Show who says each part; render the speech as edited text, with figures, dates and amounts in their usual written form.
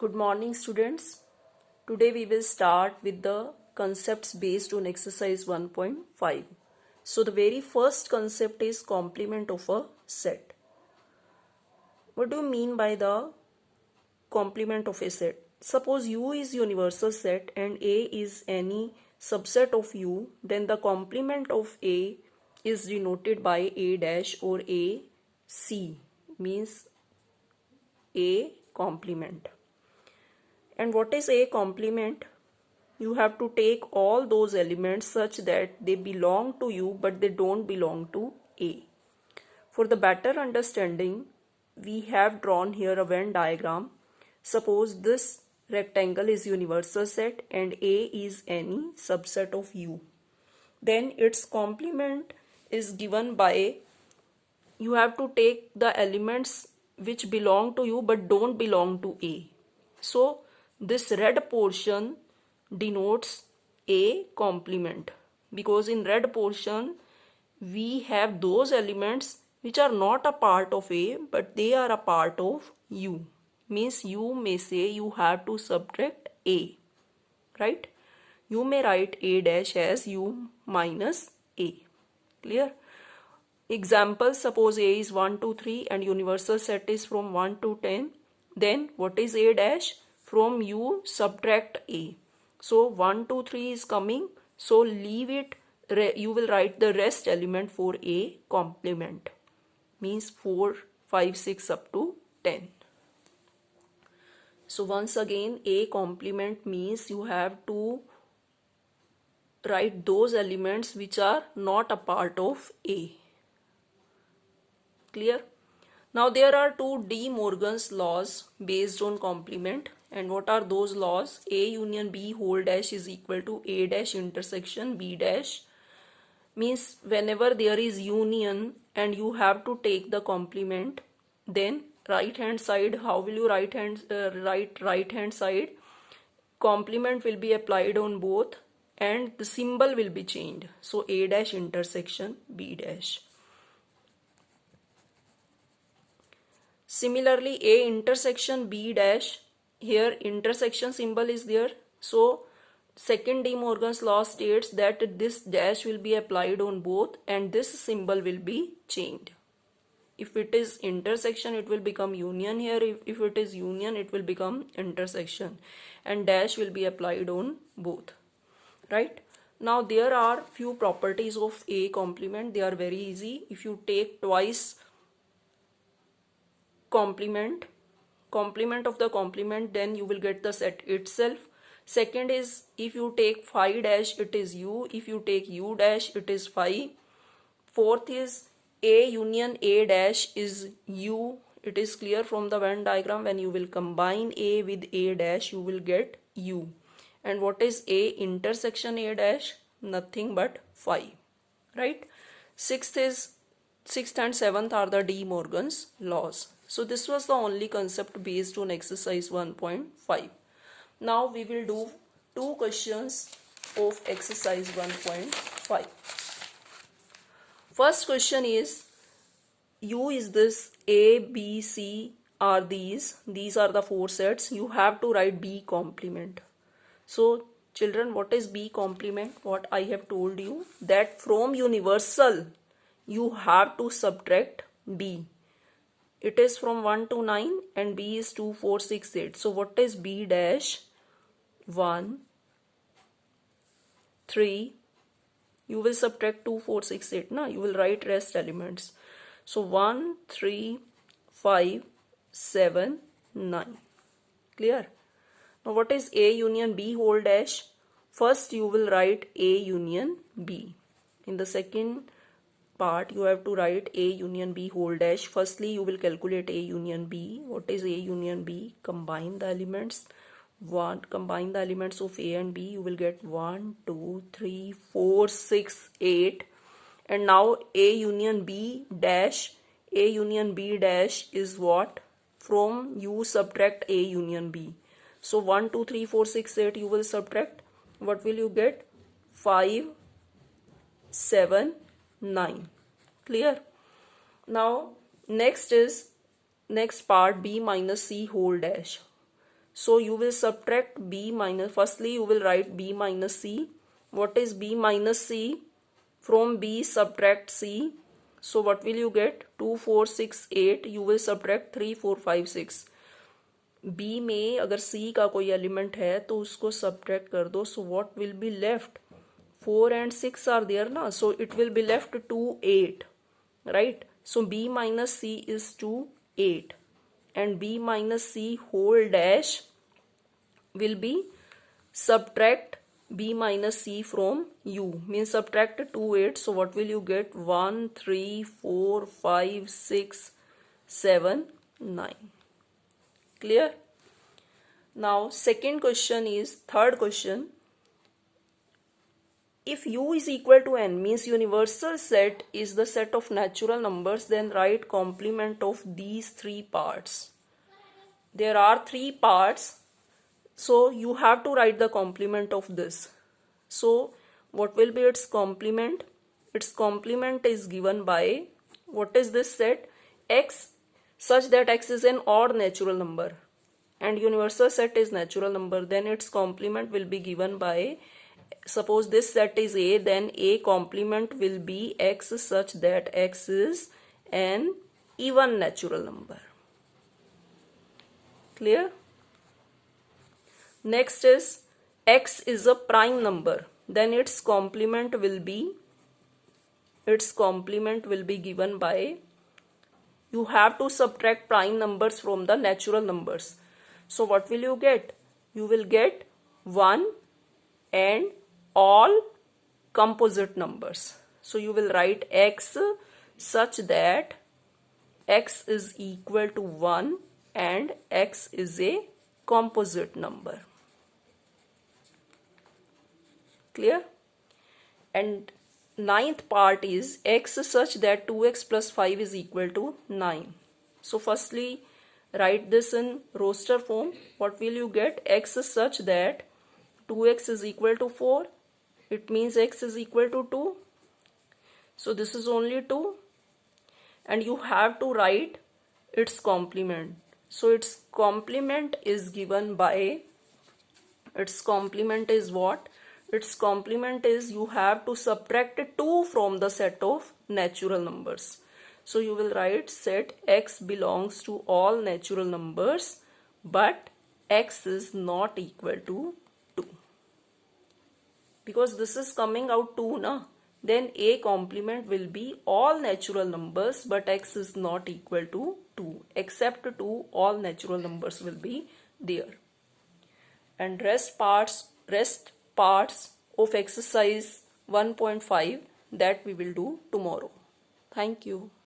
Speaker 1: Good morning, students. Today we will start with the concepts based on exercise 1.5. So the very first concept is complement of a set. What do you mean by the complement of a set? Suppose U is universal set and A is any subset of U, then the complement of A is denoted by A dash or A C, means A complement. And what is A complement? You have to take all those elements such that they belong to you but they don't belong to A. For the better understanding, we have drawn here a Venn diagram. Suppose this rectangle is universal set and A is any subset of U. Then its complement is given by, you have to take the elements which belong to you but don't belong to A. So this red portion denotes A complement, because in red portion we have those elements which are not a part of A but they are a part of U. Means you may say you have to subtract A, right? You may write A dash as U minus A. Clear? Example, suppose A is 1, 2, 3 and universal set is from 1 to 10. Then what is A dash? From U subtract A. So 1, 2, 3 is coming. So leave it. You will write the rest element for A complement. Means 4, 5, 6 up to 10. So once again, A complement means you have to write those elements which are not a part of A. Clear? Now there are two De Morgan's laws based on complement. And what are those laws? A union B whole dash is equal to A dash intersection B dash. Means whenever there is union and you have to take the complement, then right hand side, how will you write right hand side? Complement will be applied on both and the symbol will be changed. So A dash intersection B dash. Similarly, A intersection B dash, here intersection symbol is there. So second De Morgan's law states that this dash will be applied on both and this symbol will be changed. If it is intersection, it will become union here. If it is union, it will become intersection. And dash will be applied on both. Right? Now there are few properties of A complement. They are very easy. If you take twice complement of the complement, then you will get the set itself. Second is, if you take phi dash, it is U. If you take U dash, it is phi. Fourth is A union A dash is U. It is clear from the Venn diagram. When you will combine A with A dash, you will get U. And what is A intersection A dash? Nothing but phi. Right? Sixth and seventh are the De Morgan's laws. So this was the only concept based on exercise 1.5. Now we will do two questions of exercise 1.5. First question is, U is this, A, B, C are these are the four sets. You have to write B complement. So children, what is B complement? What I have told you, that from universal you have to subtract B. It is from 1 to 9 and B is 2, 4, 6, 8. So what is B dash? 1, 3. You will subtract 2, 4, 6, 8. No? You will write rest elements. So 1, 3, 5, 7, 9. Clear? Now what is A union B whole dash? First you will write A union B. In the second part you have to write A union B whole dash. Firstly you will calculate A union B. What is A union B? Combine the elements. Combine the elements of A and B. You will get 1, 2, 3, 4, 6, 8. And now A union B dash. A union B dash is what? From you subtract A union B. So 1, 2, 3, 4, 6, 8 you will subtract. What will you get? 5, 7, 9. Clear? Now next part, B minus C whole dash. So you will subtract b minus, firstly you will write b minus c. What is b minus c? From b subtract c. So what will you get? 2, 4, 6, 8. You will subtract 3, 4, 5, 6. b में अगर c का कोई element है तो उसको subtract कर दो. So what will be left? 4 and 6 are there na, so it will be left 2, 8, right? So b minus c is 2, 8, and b minus c whole dash will be subtract b minus c from u, means subtract 2, 8. So what will you get? 1, 3, 4, 5, 6, 7, 9. Clear? Now second question is, third question. If u is equal to n, means universal set is the set of natural numbers, then write complement of these three parts. There are three parts, so you have to write the complement of this. So what will be its complement? Its complement is given by, what is this set? X such that x is an odd natural number and universal set is natural number. Then its complement will be given by, suppose this set is A, then A complement will be x such that x is an even natural number. Clear? Next is x is a prime number, then its complement will be given by, you have to subtract prime numbers from the natural numbers. So what will you get? You will get 1 and all composite numbers. So you will write x such that x is equal to 1 and x is a composite number. Clear? And ninth part is x such that 2x plus 5 is equal to 9. So firstly write this in roster form. What will you get? X such that 2x is equal to 4. It means x is equal to 2. So this is only 2. And you have to write its complement. So its complement is given by, its complement is what? Its complement is, you have to subtract 2 from the set of natural numbers. So you will write set x belongs to all natural numbers, but x is not equal to 2. Because this is coming out 2 na, then a complement will be all natural numbers, but x is not equal to 2. Except 2, all natural numbers will be there. And rest parts of exercise 1.5 that we will do tomorrow. Thank you.